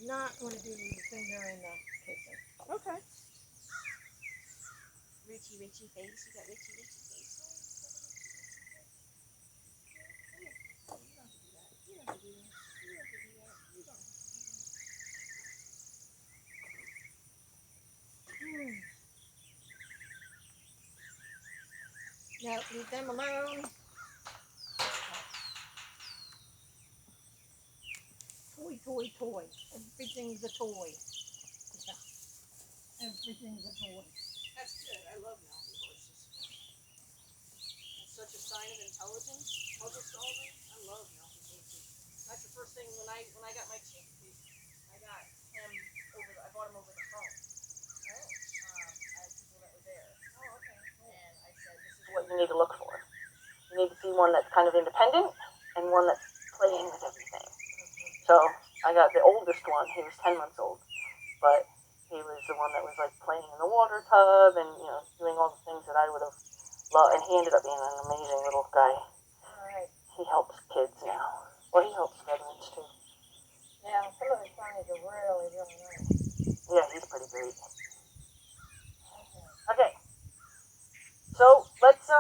not going to do the thing during the kissing. Okay. Richie face. You got Richie face. You don't have to do that. No, leave them alone. Toy. Everything's a toy. Yeah. Everything's a toy. That's good. I love mouthy horses. It's such a sign of intelligence, puzzle solving. I love mouthy horses. That's the first thing when I got my chickpeas. I bought him over the phone. I had people that were there. Oh, okay. Cool. And I said, this is what you need to look for. You need to see one that's kind of independent and one that's playing with everything. So I got the oldest one. He was 10 months old, but he was the one that was like playing in the water tub and doing all the things that I would have loved. And he ended up being an amazing little guy. All right. He helps kids now. Well, he helps veterans too. Yeah, some of the signs are really nice. Yeah, he's pretty great. Okay. So let's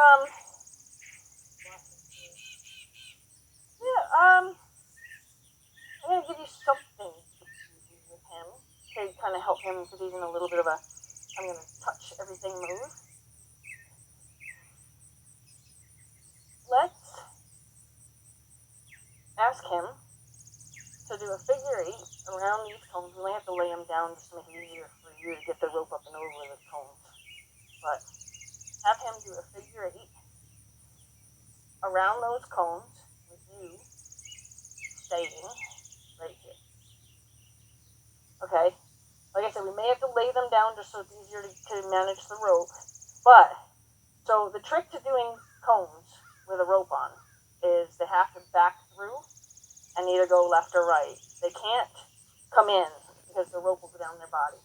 I'm going to give you something to do with him to kind of help him because he's in a little bit of a I'm going to touch everything move. Let's ask him to do a figure 8 around these cones. We may have to lay him down just to make it easier for you to get the rope up and over the cones. But have him do a figure 8 around those cones with you staying right here. Okay? Like I said, we may have to lay them down just so it's easier to manage the rope. But, so the trick to doing cones with a rope on is they have to back through and either go left or right. They can't come in because the rope will go down their body.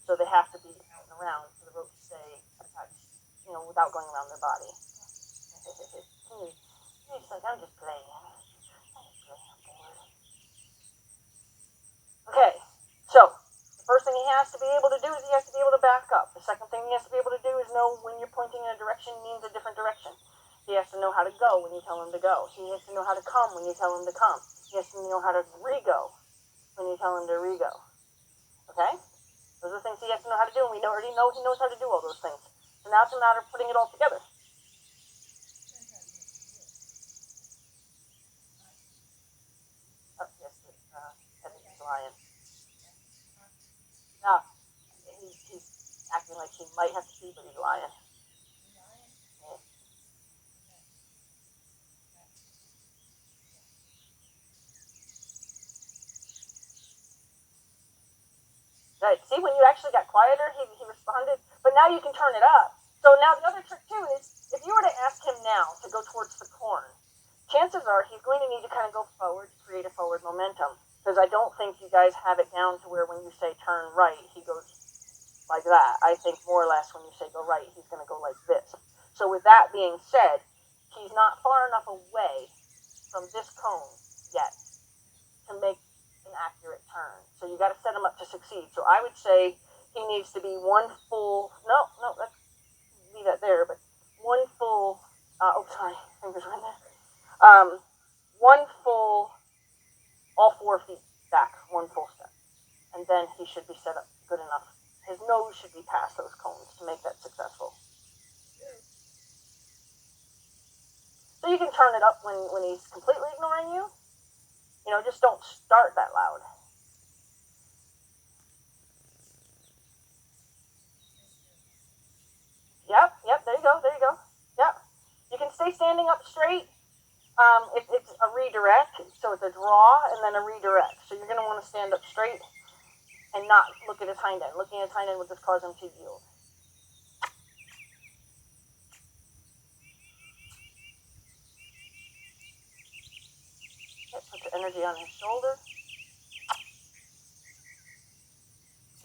So they have to be out and around for the rope to stay attached, without going around their body. He's like, I'm just playing. Okay, so the first thing he has to be able to do is he has to be able to back up. The second thing he has to be able to do is know when you're pointing in a direction means a different direction. He has to know how to go when you tell him to go. He has to know how to come when you tell him to come. He has to know how to re-go when you tell him to re-go. Okay? Those are the things he has to know how to do, and we already know he knows how to do all those things. So now it's a matter of putting it all together. Oh, yes, he's lying. No, he's acting like he might have to pee, but he's lying. Yeah. Right. See, when you actually got quieter, he responded. But now you can turn it up. So now the other trick too is if you were to ask him now to go towards the corn, chances are he's going to need to kind of go forward to create a forward momentum. Because I don't think you guys have it down to where when you say turn right, he goes like that. I think more or less when you say go right, he's going to go like this. So with that being said, he's not far enough away from this cone yet to make an accurate turn. So you got to set him up to succeed. So I would say he needs to be one full, no, let's leave that there, but one full, fingers right there. One full, all 4 feet back, one full step. And then he should be set up good enough. His nose should be past those cones to make that successful. So you can turn it up when he's completely ignoring you. Just don't start that loud. Yep, there you go. Yep. You can stay standing up straight. It's a redirect, so it's a draw and then a redirect. So you're going to want to stand up straight and not look at his hind end. Looking at his hind end will just cause him to yield. Put your energy on his shoulder.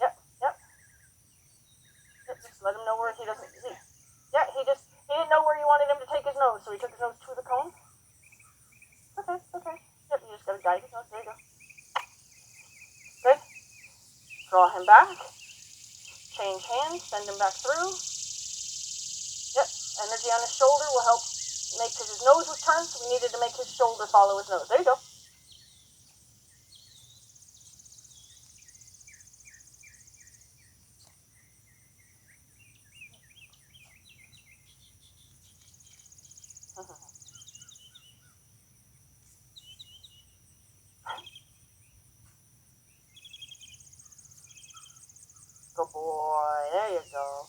Yep. Just let him know where he doesn't see. Yeah, he didn't know where you wanted him to take his nose, so he took his nose to the cone. Okay. Yep, you just gotta guide his nose. There you go. Good. Draw him back. Change hands, send him back through. Yep, energy on his shoulder will help make, because his nose was turned, so we needed to make his shoulder follow his nose. There you go. Good boy. There you go.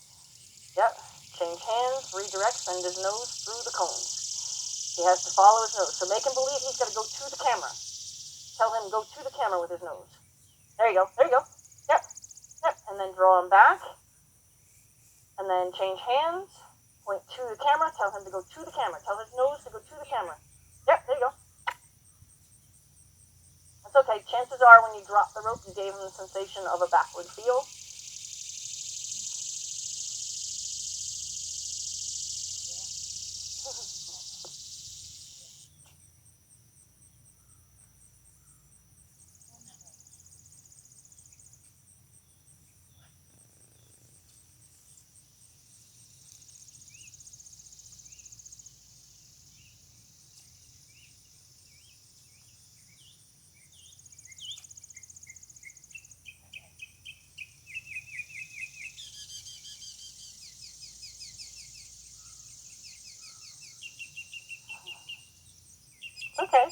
Yep. Change hands, redirect, send his nose through the cones. He has to follow his nose. So make him believe he's got to go to the camera. Tell him go to the camera with his nose. There you go. There you go. Yep. Yep. And then draw him back. And then change hands. Point to the camera. Tell him to go to the camera. Tell his nose to go to the camera. Yep. There you go. That's okay. Chances are when you drop the rope, you gave him the sensation of a backward feel. Okay.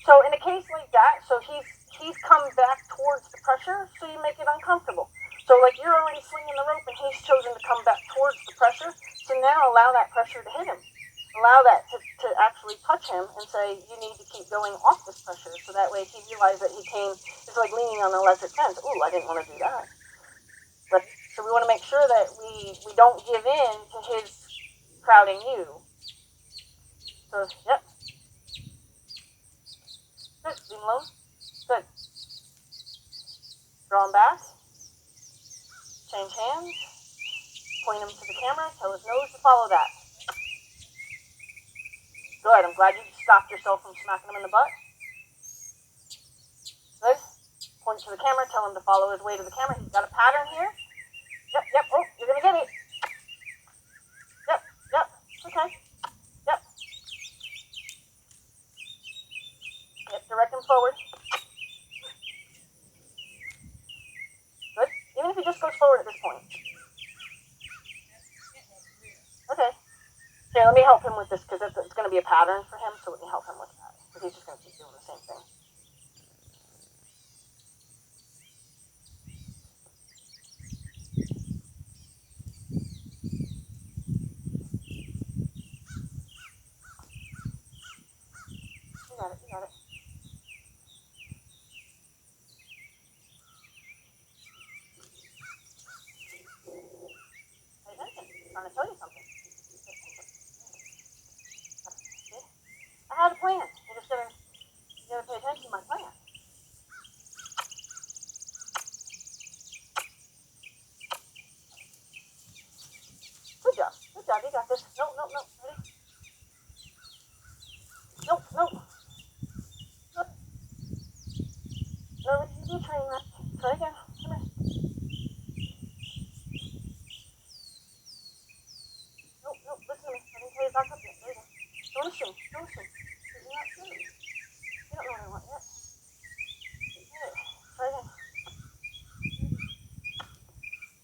So in a case like that, so he's come back towards the pressure, so you make it uncomfortable. So like you're already swinging the rope and he's chosen to come back towards the pressure, so now allow that pressure to hit him. Allow that to actually touch him and say, you need to keep going off this pressure, so that way he realized that he came, it's like leaning on an electric fence. Ooh, I didn't want to do that. But, so we want to make sure that we don't give in to his crowding you. So, yep. Good, leave him alone. Good. Draw him back. Change hands. Point him to the camera. Tell his nose to follow that. Good. I'm glad you stopped yourself from smacking him in the butt. Good. Point to the camera. Tell him to follow his way to the camera. He's got a pattern here. Yep, yep. Oh, you're going to get it. Yep, yep. Okay. Yep. Yep, direct him forward. Good. Even if he just goes forward at this point. Okay. Here, let me help him with this because it's going to be a pattern for him, so let me help him with that. Because he's just going to keep doing the same thing. You got it, you got it. Pay attention. I'm trying to tell you something. See? I had a plan. You just gotta pay attention to my plan. Good job. Good job. You got this. No, no, no. Ready? No, no. No. No, this is your train wreck. Try again. Come here. No, no, listen to me. I didn't tell you to back up yet. There you go. Don't assume. Don't assume. You're not assume. You don't know what I want yet. Good. Try again.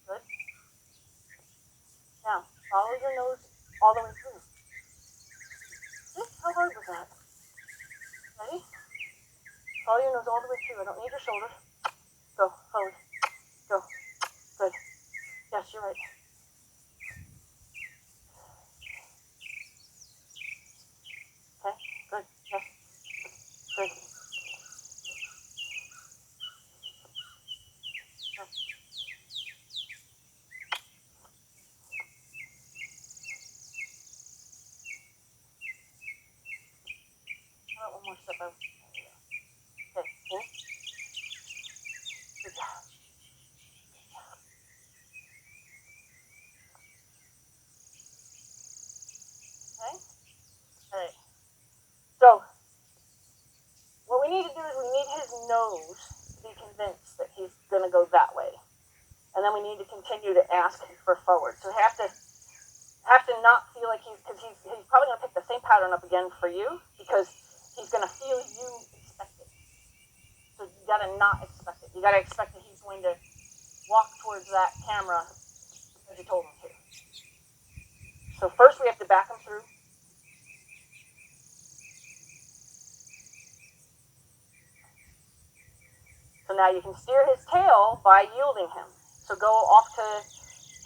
Good. Now, follow your nose all the way through. See? How hard was that? Ready? Follow your nose all the way through. I don't need your shoulder. Go. Forward. Go. Good. Yes, you're right. Okay. Good. Yes. Good. Okay, cool. Good job. Okay. All right. So what we need to do is we need his nose to be convinced that he's going to go that way, and then we need to continue to ask for forward. So we have to not feel like he's probably going to pick the same pattern up again for you because he's going to feel you expect it. So you got to not expect it. You got to expect that he's going to walk towards that camera as you told him to. So first we have to back him through. So now you can steer his tail by yielding him. So go off to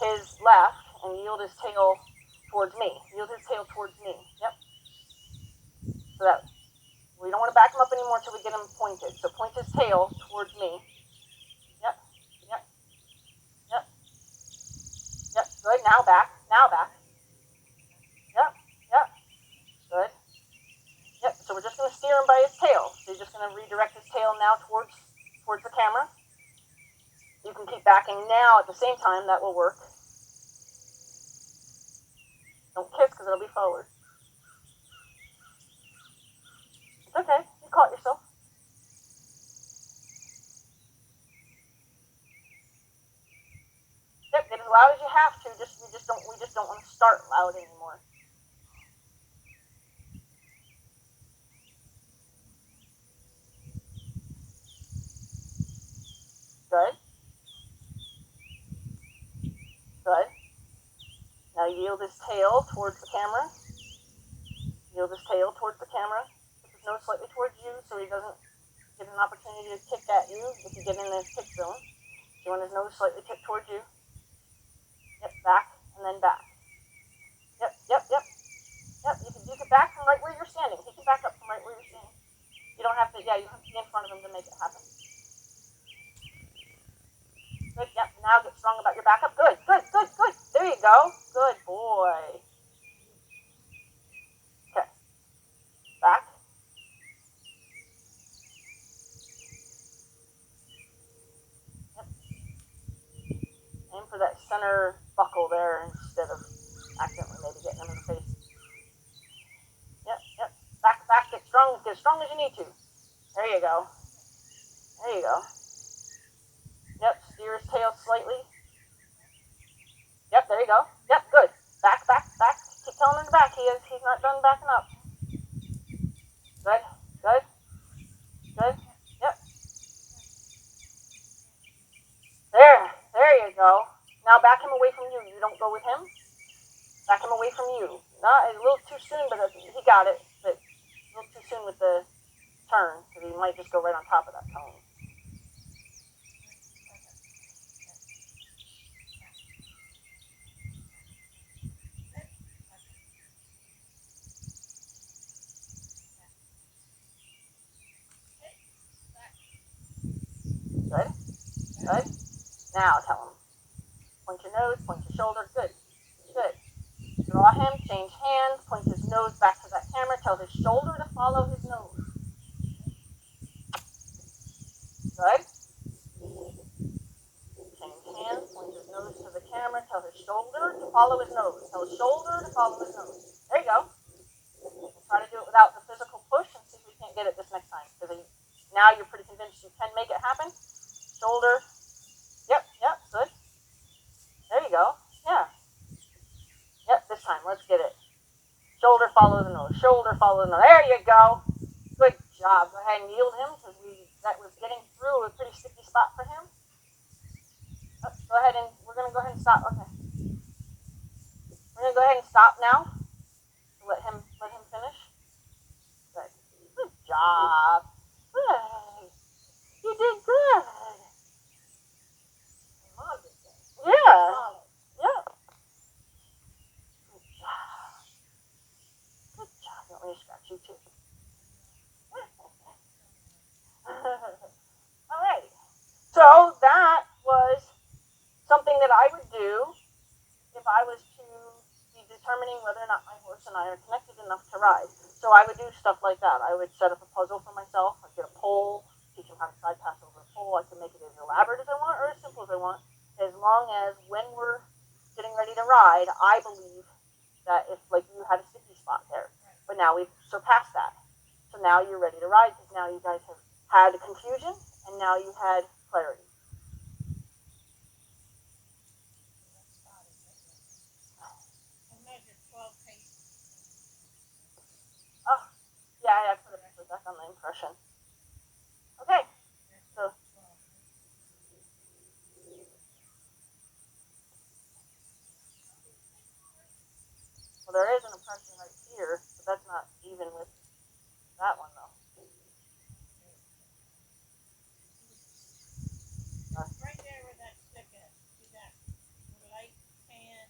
his left and yield his tail towards me. Yield his tail towards me. Yep. So that we don't want to back him up anymore until we get him pointed. So point his tail towards me. Yep. Yep. Yep. Yep. Good. Now back. Now back. Yep. Yep. Good. Yep. So we're just going to steer him by his tail. So you're just going to redirect his tail now towards the camera. You can keep backing now at the same time. That will work. Don't kiss because it'll be forward. It's okay. You caught yourself. Yep. Get as loud as you have to. We just don't want to start loud anymore. Good. Good. Now yield his tail towards the camera. Yield his tail towards the camera. Put his nose slightly towards you so he doesn't get an opportunity to kick at you if you get in his kick zone. You want his nose slightly tipped towards you. Yep, back and then back. Yep, yep, yep. Yep, you can back from right where you're standing. He can back up from right where you're standing. You don't have to be in front of him to make it happen. Good, yep, now get strong about your backup. Good, good, good, good. There you go. Good boy. Okay. Back. Yep. Aim for that center buckle there instead of accidentally maybe getting him in the face. Yep, yep. Back, back, get as strong as you need to. There you go. There you go. Yep, steer his tail slightly. Yep, there you go. Yep, good. Back, back, back. Keep telling him to back. He's not done backing up. Good, good, good. Yep. There you go. Now back him away from you. You don't go with him. Back him away from you. Not a little too soon, but he got it. But a little too soon with the turn, because he might just go right on top of that cone. Good. Good. Now tell him. Point your nose, point your shoulder. Good. Good. Draw him, change hands, point his nose back to that camera, tell his shoulder to follow his nose. Good. Change hands, point his nose to the camera, tell his shoulder to follow his nose. Tell his shoulder to follow his nose. There you go. We'll try to do it without the physical push and see if we can't get it this next time. Because now you're pretty convinced you can make it happen. Shoulder. Yep, yep, good. There you go. Yeah. Yep, this time, let's get it. Shoulder, follow the nose. Shoulder, follow the nose. There you go. Good job. Go ahead and yield him because that was getting through a pretty sticky spot for him. Oh, go ahead and we're going to go ahead and stop. Okay. We're going to go ahead and stop now. Let him finish. Good. Good job. Good. You did good. Yeah. Yeah. Good job. Good job. You want me to scratch you too? All right. So that was something that I would do if I was to be determining whether or not my horse and I are connected enough to ride. So I would do stuff like that. I would set up a puzzle for myself. I'd get a pole, teach him how to side pass over a pole. I can make it as elaborate as I want or as simple as I want, as long as when we're getting ready to ride, I believe that if, like, you had a sticky spot there, but now we've surpassed that. So now you're ready to ride because now you guys have had confusion and now you had clarity. Oh, yeah, I put it back on the impression. Okay, so well, there is an impression right here, but that's not even with that one though. Right there where that stick is. See that light tan,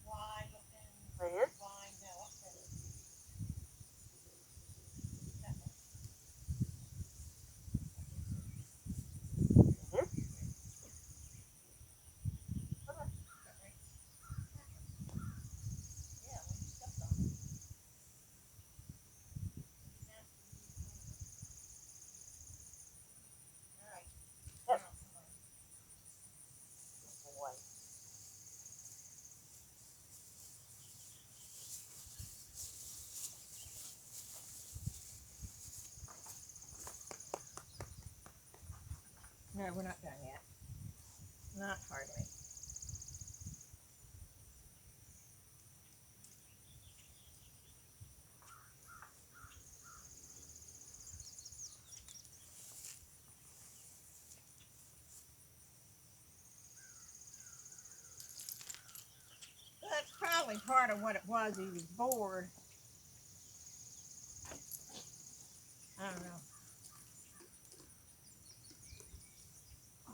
wide looking Right here. line? No, up there. Here. Okay. Yeah, when you stepped on it. All right. Yep. Now, come on. Boy. No, we're not done yet. Not hardly. That's probably part of what it was. He was bored. I don't know.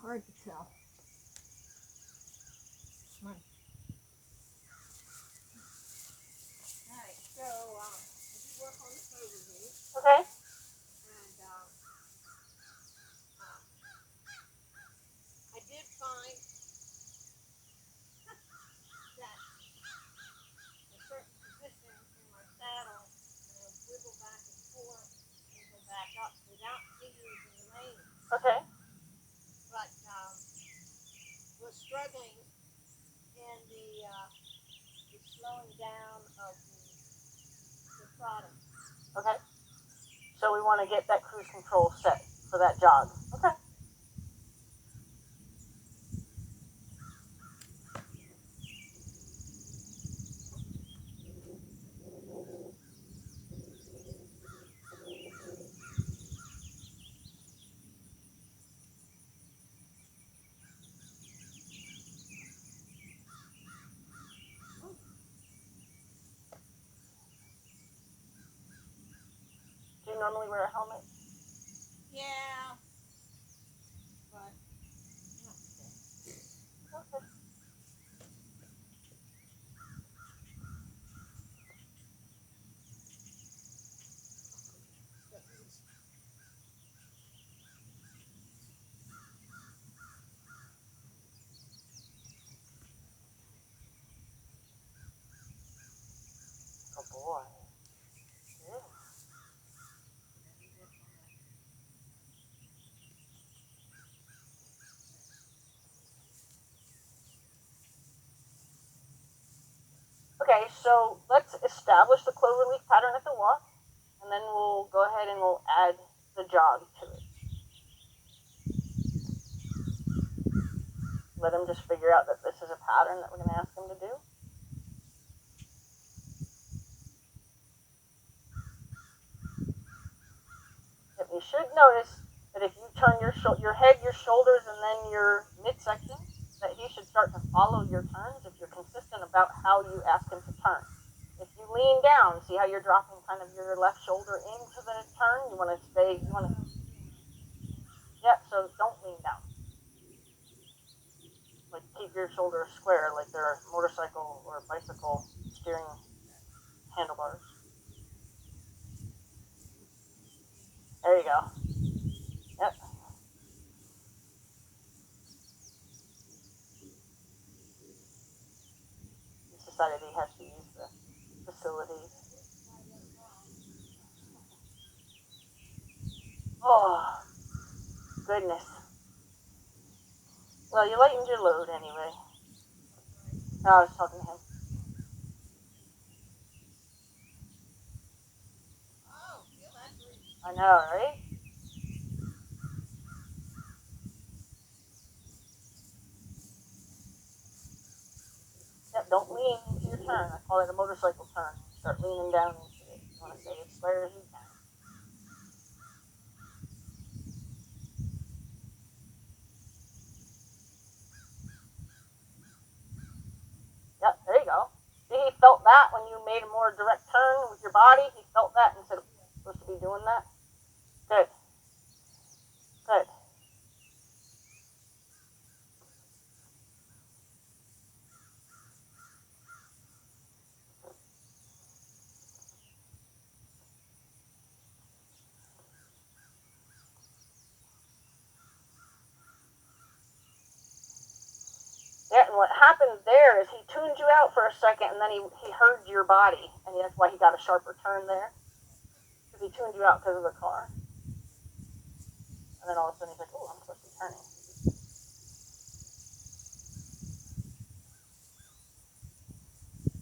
Hard to tell. Come on. Alright, so I did work on the clover leaf, Okay. and I did find that a certain position in my saddle, and I wiggle back and forth, wiggle back up without fingers in the mane. Okay. But was struggling in the slowing down of the trotting. Okay. So we want to get that cruise control set for that jog. Okay. Do you normally wear a helmet? Yeah, but not today. Okay. But it was Oh boy. Yeah. Okay, so let's establish the cloverleaf pattern at the walk, and then we'll go ahead and we'll add the jog to it. Let him just figure out that this is a pattern that we're going to ask him to do. If you should notice that if you turn your head, your shoulders, and then your midsection, that he should start to follow your turns if you're consistent about how you ask him to turn. If you lean down, see how you're dropping kind of your left shoulder into the turn? You want to stay, yeah, so don't lean down. Like, keep your shoulders square like they're a motorcycle or a bicycle steering handlebars. There you go. Yep. He's decided he has to use goodness. Well, you lightened your load anyway. No, I was talking to him. Oh, feel that breeze. I know, right? Yep, don't lean into your turn. I call it a motorcycle turn. Start leaning down into it. You want to stay as square as you can. Yep, there you go. See, he felt that when you made a more direct turn with your body. He felt that and said, "I'm supposed to be doing that." Good. Good. Yeah, and what happened there is he tuned you out for a second, and then he heard your body, and that's why he got a sharper turn there, because he tuned you out because of the car. And then all of a sudden he's like, "Oh, I'm supposed to be turning."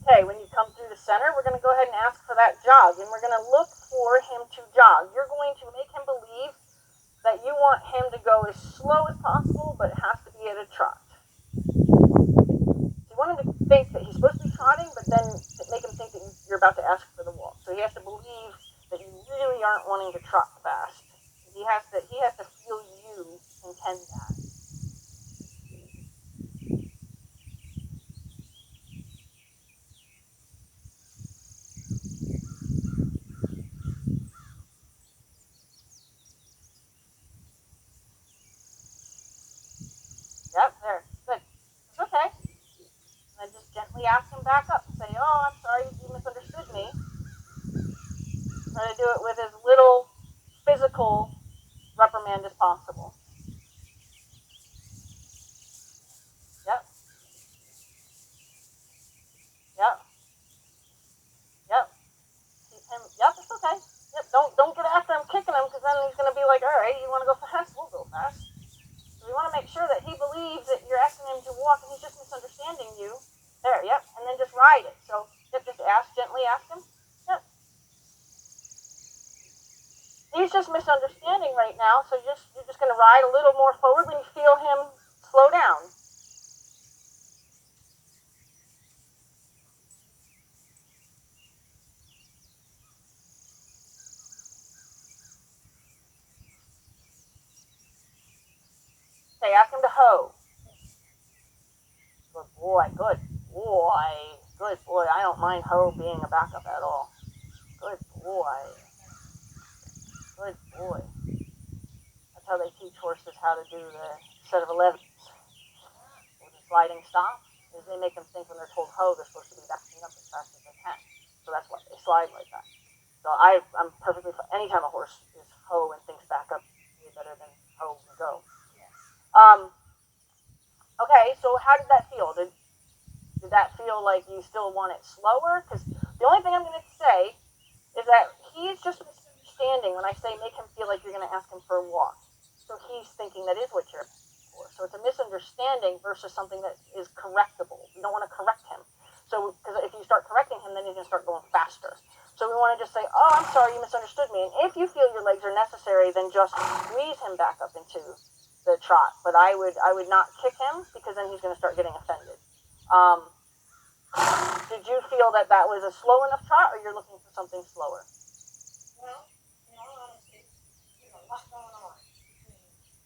Okay, when you come through the center, we're going to go ahead and ask for that jog, and we're going to look for him to jog. You're going to make him believe that you want him to go as slow as possible, but it has to be at a trot. You want him to think that he's supposed to be trotting, but then make him think that you're about to ask for the walk. So he has to believe that you really aren't wanting to trot fast. He has to feel you intend that. Yep, there. Good. It's okay. And then just gently ask him back up and say, "Oh, I'm sorry, you misunderstood me." Try to do it with as little physical reprimand as possible. Yep. Yep. Yep. Keep him. Yep. It's okay. Yep. Don't get after him kicking him, because then he's gonna be like, "All right, you want to go fast? We'll go fast." So we want to make sure that he believes that you're asking him to walk, and he's just misunderstanding you. There. Yep. And then just ride it. So yep. Just gently ask him. Yep. He's just misunderstanding right now, so you're just gonna ride a little more forward when you feel him slow down. Okay, ask him to hoe. Good boy, good boy, good boy. I don't mind hoe being a backup at all. Good boy, good boy. That's how they teach horses how to do the set of 11s. With a sliding stop, is they make them think when they're told hoe, they're supposed to be backing up as fast as they can. So that's why they slide like that. So I'm perfectly fine. Anytime a horse is hoe and thinks back up, way better than hoe and go. Okay, so how did that feel? Did that feel like you still want it slower? Because the only thing I'm going to say is that he's just misunderstanding when I say make him feel like you're going to ask him for a walk. So he's thinking that is what you're asking for. So it's a misunderstanding versus something that is correctable. You don't want to correct him. So, because if you start correcting him, then he's going to start going faster. So we want to just say, "Oh, I'm sorry, you misunderstood me." And if you feel your legs are necessary, then just squeeze him back up into the trot. But I would not kick him, because then he's going to start getting offended. Did you feel that was a slow enough trot, or you're looking for something slower? Well, in all honesty, a lot going on between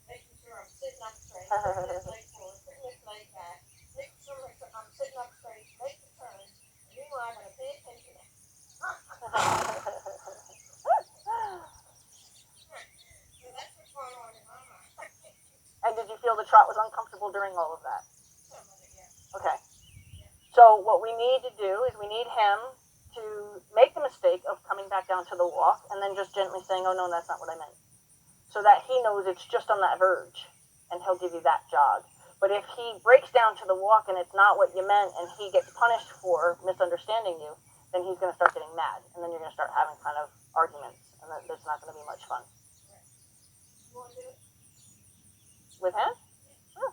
making sure I'm sitting up straight, putting this leg forward, putting this leg back, making sure I'm sitting up straight, making turns, and meanwhile I'm going to pay attention. So that's what's going on in my mind. And did you feel the trot was uncomfortable during all of that? Some of it, yeah. Okay. So what we need to do is we need him to make the mistake of coming back down to the walk, and then just gently saying, "Oh, no, that's not what I meant." So that he knows it's just on that verge, and he'll give you that jog. But if he breaks down to the walk and it's not what you meant, and he gets punished for misunderstanding you, then he's going to start getting mad, and then you're going to start having kind of arguments, and that's not going to be much fun. You want to do it? With him? Sure.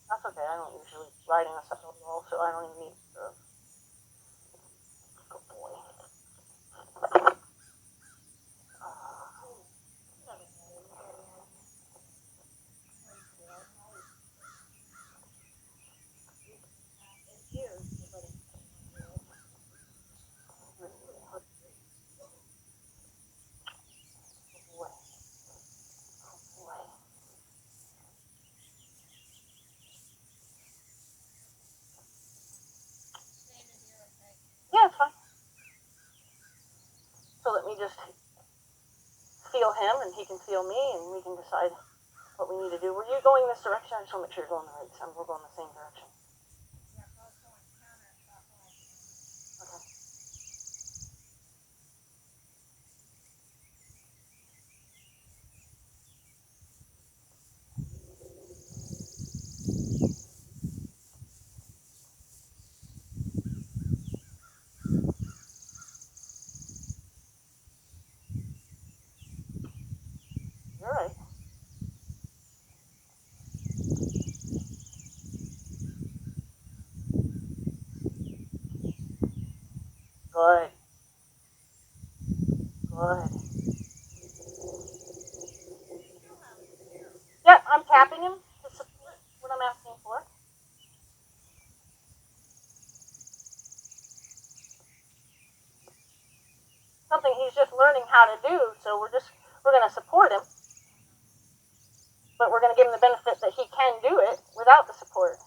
That's okay. I don't usually ride in a saddle at all, so I don't even need the. Good boy. Yeah, it's fine. So let me just feel him, and he can feel me, and we can decide what we need to do. Were you going this direction? I just want to make sure you're going the right side. We're going the same direction. Okay. You're right. Good. Good. Yeah, I'm tapping him to support what I'm asking for. Something he's just learning how to do, so we're gonna support him, but we're gonna give him the benefit that he can do it without the support.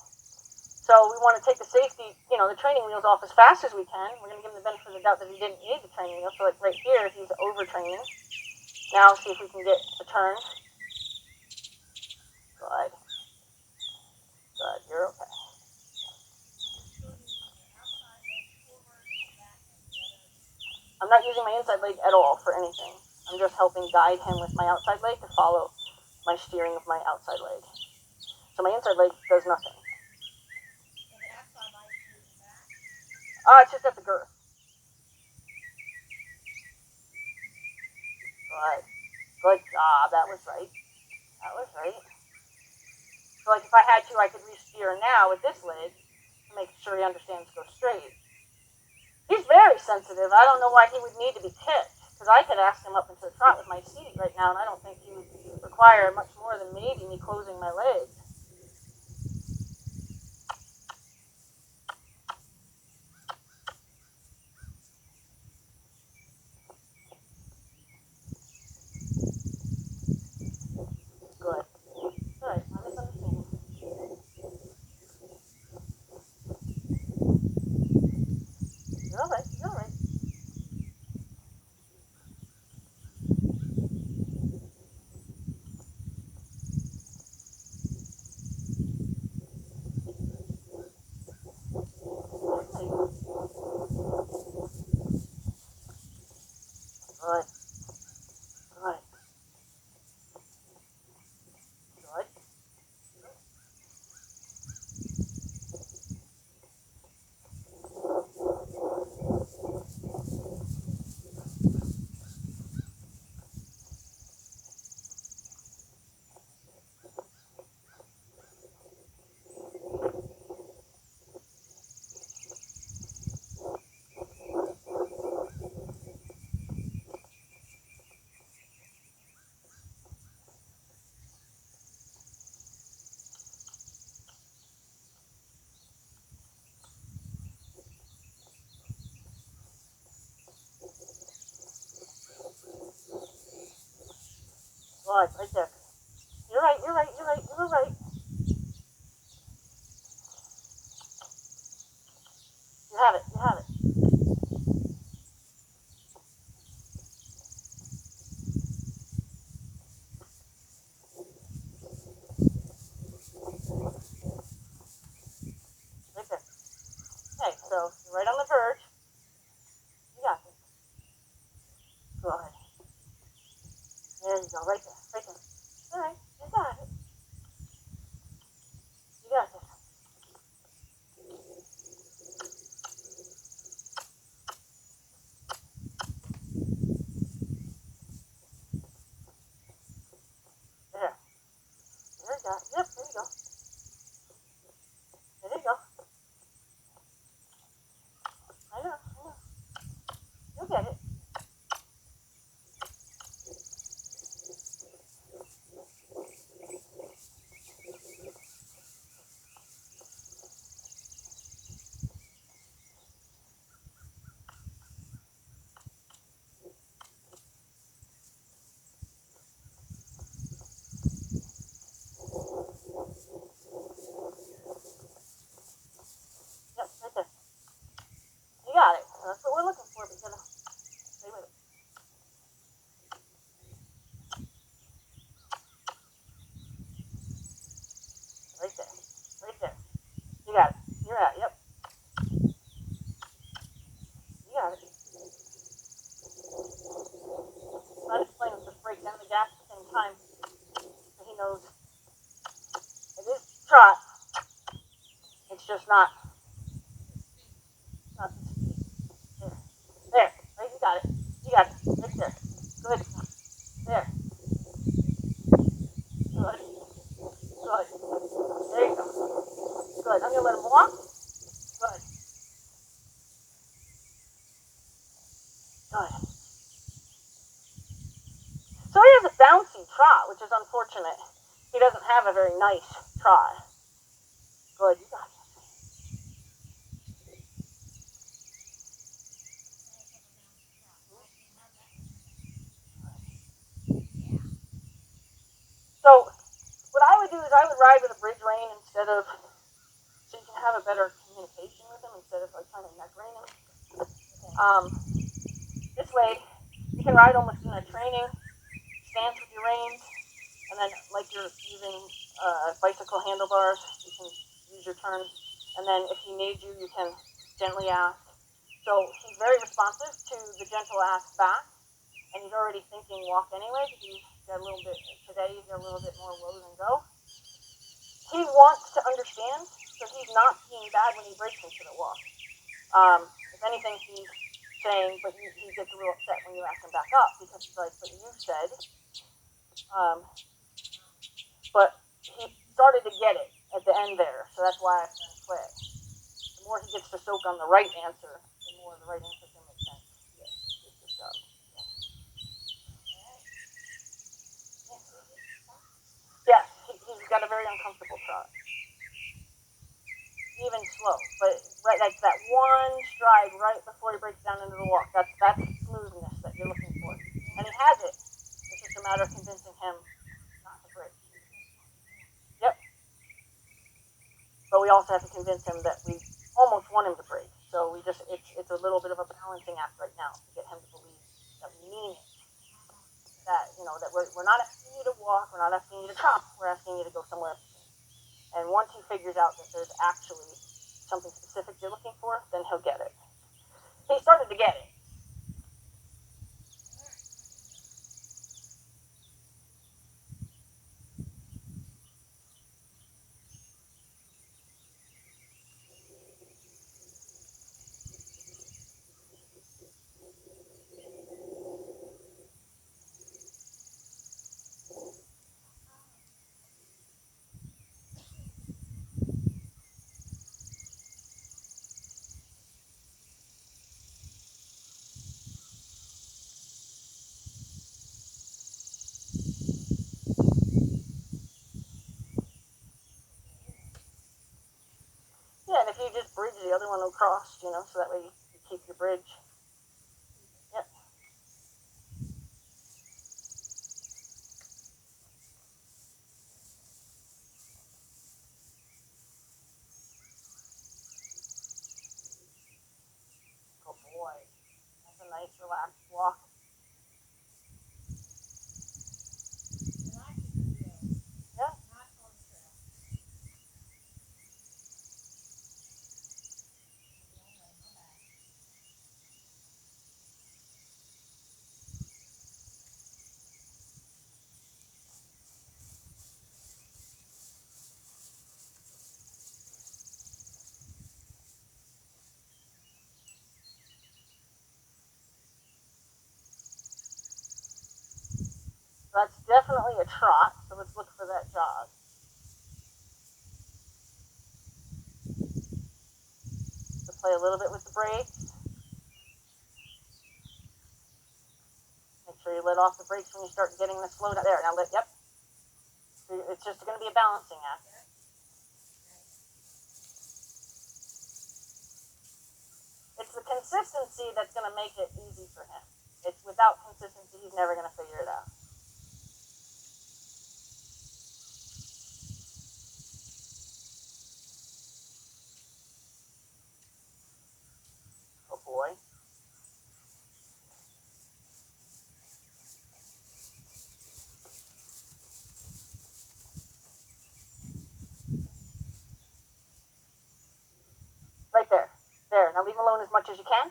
So we want to take the safety, the training wheels off as fast as we can. We're gonna give him the benefit of the doubt that he didn't need the training wheels. So like right here, he's overtraining. Now see if we can get a turn. Good. Good. You're okay. I'm not using my inside leg at all for anything. I'm just helping guide him with my outside leg to follow my steering of my outside leg. So my inside leg does nothing. It's just at the girth. Good. Good job. That was right. That was right. So like if I had to, I could re-steer now with this leg to make sure he understands to go straight. He's very sensitive. I don't know why he would need to be kicked, because I could ask him up into the trot with my seat right now, and I don't think he would require much more than maybe me closing my legs. Good. Good. I misunderstand. You're all right. You're all right. Good. Good. Good. Good. Right there. You're right. You're right. You're right. You're right. You have it. You have it. Right there. Okay, so you're right on the verge. You got it. Good. There you go. Right there. Right there. knows it is trot. It's just not the speed. There. Right, you got it. You got it. Right there. Good. There. Good. Good. There you go. Good. I'm gonna let him walk. Good. Good. So he has a bouncy trot, which is unfortunate. He doesn't have a very nice trot. Good. You got it. So what I would do is I would ride with a bridge rein instead of, so you can have a better communication with him instead of like trying to neck rein him. This way, you can ride almost in a training stance with your reins, and then like you're using bicycle handlebars, you can use your turns, and then if he needs you, you can gently ask. So he's very responsive to the gentle ask back, and he's already thinking walk anyway. He's got a little bit, today he's got a little bit more roll than go. He wants to understand, so he's not being bad when he breaks into the walk. If anything, he's saying, but he gets a little upset when you ask him back up, because he's like, but you said, but he started to get it at the end there, so that's why I quit. The more he gets to soak on the right answer, the more the right answer can make sense. Yes, good job. Yes, he's got a very uncomfortable trot. Even slow, but right, like that one stride right before he breaks down into the walk. That's smoothness that you're looking for, and he has it. It's just a matter of convincing him not to break. Yep. But we also have to convince him that we almost want him to break. So we just it's a little bit of a balancing act right now to get him to believe that we mean it. That that we're not asking you to walk, we're not asking you to chop, we're asking you to go somewhere. And once he figures out that there's actually something specific you're looking for, then he'll get it. He started to get it. Yeah, and if you just bridge the other one across, so that way you keep your bridge. Yep. Oh boy, that's a nice relaxed walk. Yeah. That's definitely a trot, so let's look for that jog. So play a little bit with the brakes. Make sure you let off the brakes when you start getting the slow down. There, now yep. It's just going to be a balancing act. It's the consistency that's going to make it easy for him. It's without consistency, he's never going to figure it out. Oh boy. Right there. There. Now leave him alone as much as you can.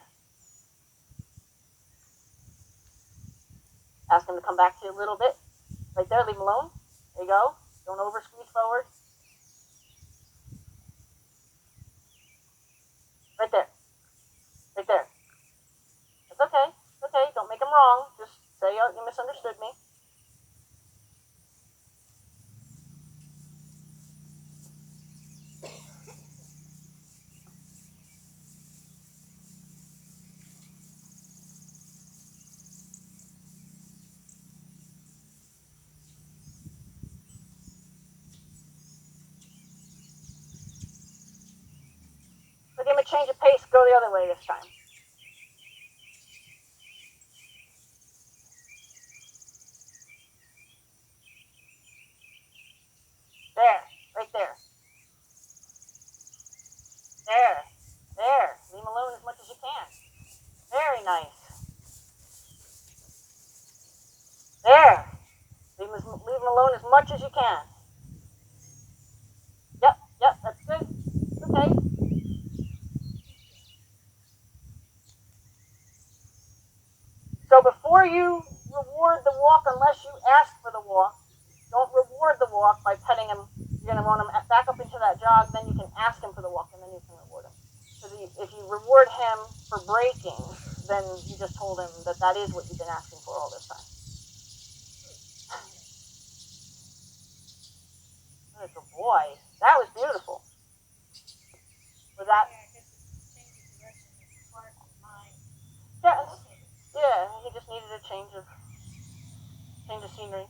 Ask him to come back to you a little bit. Right there, leave him alone. There you go. Don't over squeeze forward. Right there. Right there. It's okay. It's okay. Don't make them wrong. Just say, oh, you misunderstood me. So give him a change of pace. Go the other way this time. There. Right there. There. There. Leave him alone as much as you can. Very nice. There. Leave him alone as much as you can. Yep. That's good. Okay. So before you reward the walk, unless you ask for the walk, don't reward the walk by petting him. You're going to want him back up into that jog, then you can ask him for the walk, and then you can reward him. Because if you reward him for breaking, then you just told him that that is what you've been asking for all this time. Good boy. That was beautiful. Was that? Yeah, he just needed a change of scenery.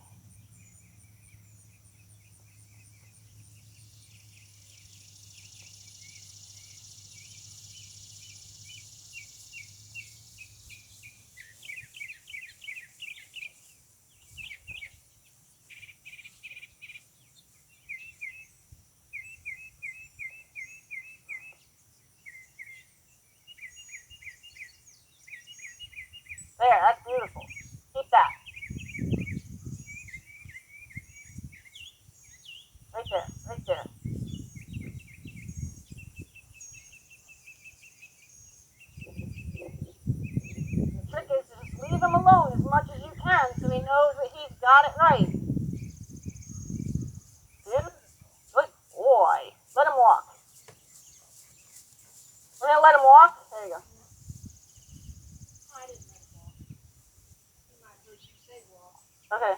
There, that's beautiful. Keep that. Right there, right there. The trick is to just leave him alone as much as you can so he knows that he's got it right. Good boy. Let him walk. We're going to let him walk. There you go. I didn't let him walk. He might have heard you say walk. Okay.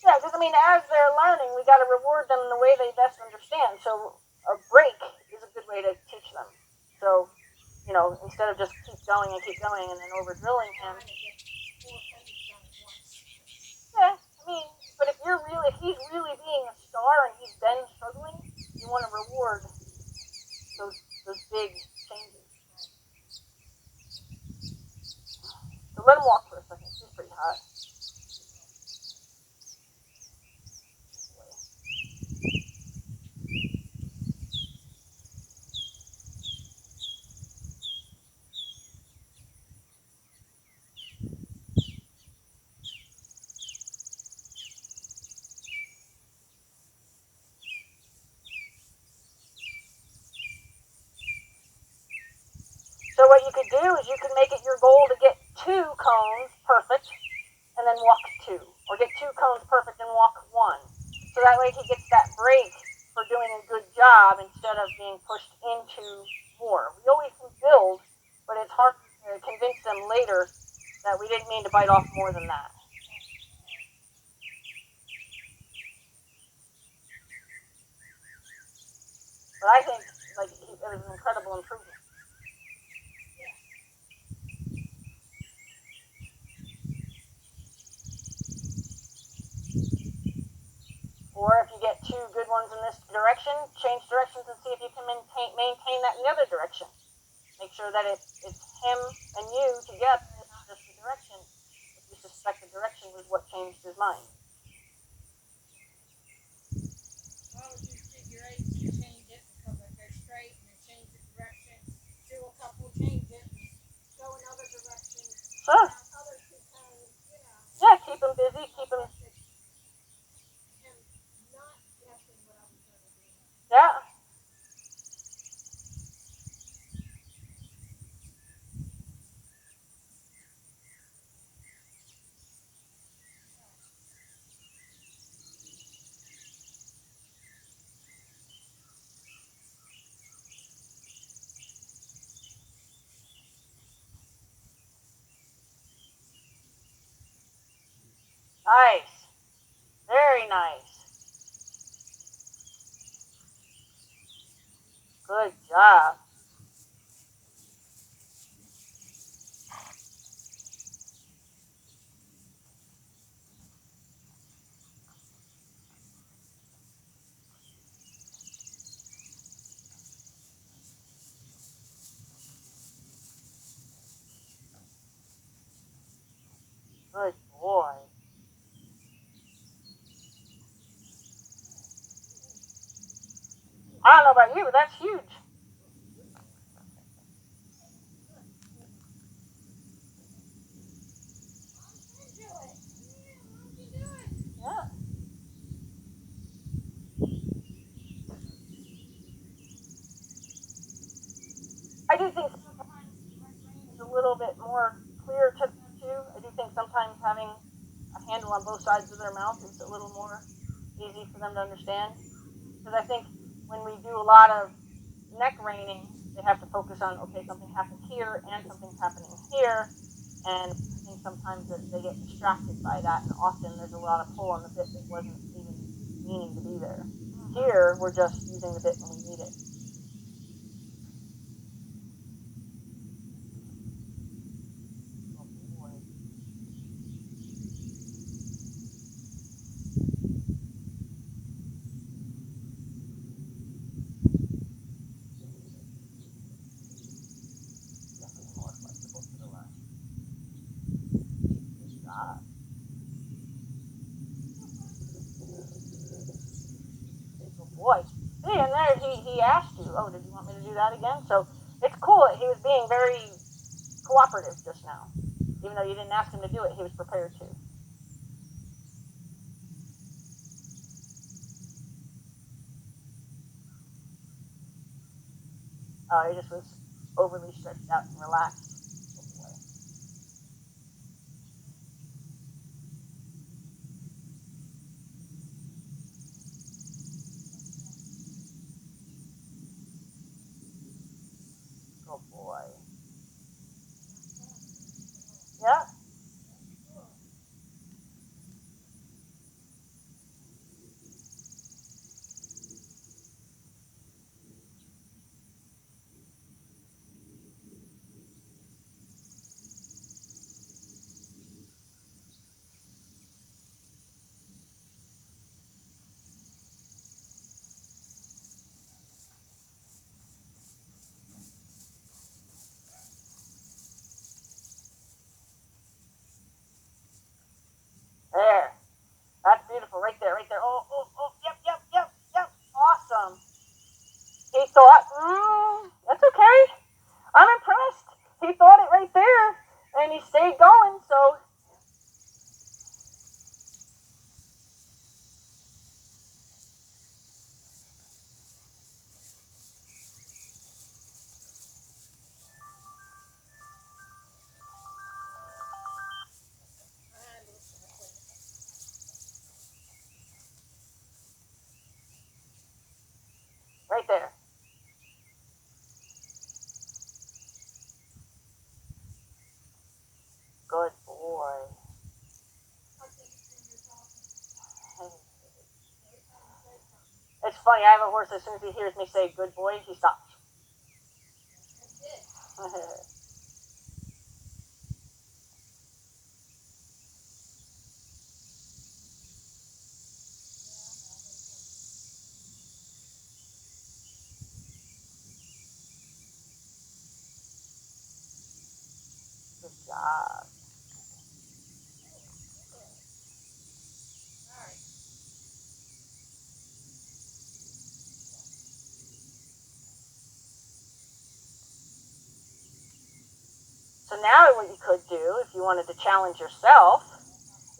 Yeah, because as they're learning, we got to reward them in the way they best understand. So a break is a good way to teach them. So, instead of just keep going and then over drilling him. Yeah, but if he's really being a star and he's been struggling, you want to reward those big changes. So let him walk for a second. He's pretty hot. So what you could do is you could make it your goal to get 2 cones perfect and then walk 2. Or get 2 cones perfect and walk 1. So that way he gets that break for doing a good job instead of being pushed into more. We always can build, but it's hard to convince them later that we didn't mean to bite off more than that. But I think it was an incredible improvement. Or if you get 2 good ones in this direction, change directions and see if you can maintain that in the other direction. Make sure that it's him and you together, not just the direction. If you suspect the direction was what changed his mind. Why would you figure 8 to change it and come back there straight and then change the direction, do a couple, change it, go another direction. Sure. Others can Yeah, keep him busy, keep him. Yeah. Nice. Very nice. Good job. Good boy. I don't know about you, but that's huge. Yeah. I do think sometimes it's a little bit more clear to them too. I do think sometimes having a handle on both sides of their mouth is a little more easy for them to understand. Because I think when we do a lot of neck reining, they have to focus on, okay, something happened here and something's happening here. And I think sometimes that they get distracted by that, and often there's a lot of pull on the bit that wasn't even meaning to be there. Here, we're just using the bit when we need it. Oh boy. Definitely more flexible to the left. Good job. Good boy. See, and there he asked you, oh, did you want me to do that again? So it's cool that he was being very cooperative just now. Even though you didn't ask him to do it, he was prepared to. He just was overly stretched out and relaxed. Good boy. Good boy. Yeah. There. That's beautiful. Right there, right there. Oh, oh, oh. Yep, yep, yep, yep. Awesome. He thought, that's okay. I'm impressed. He thought it right there, and he stayed going, so. Right there. Good boy. It's funny, I have a horse, as soon as he hears me say good boy, he stops. Good job. So now what you could do, if you wanted to challenge yourself,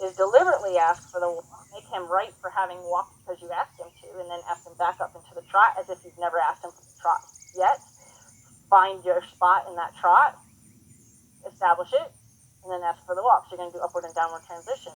is deliberately ask for the walk, make him right for having walked because you asked him to, and then ask him back up into the trot as if you've never asked him for the trot yet. Find your spot in that trot, establish it, and then ask for the walk. So you're going to do upward and downward transition.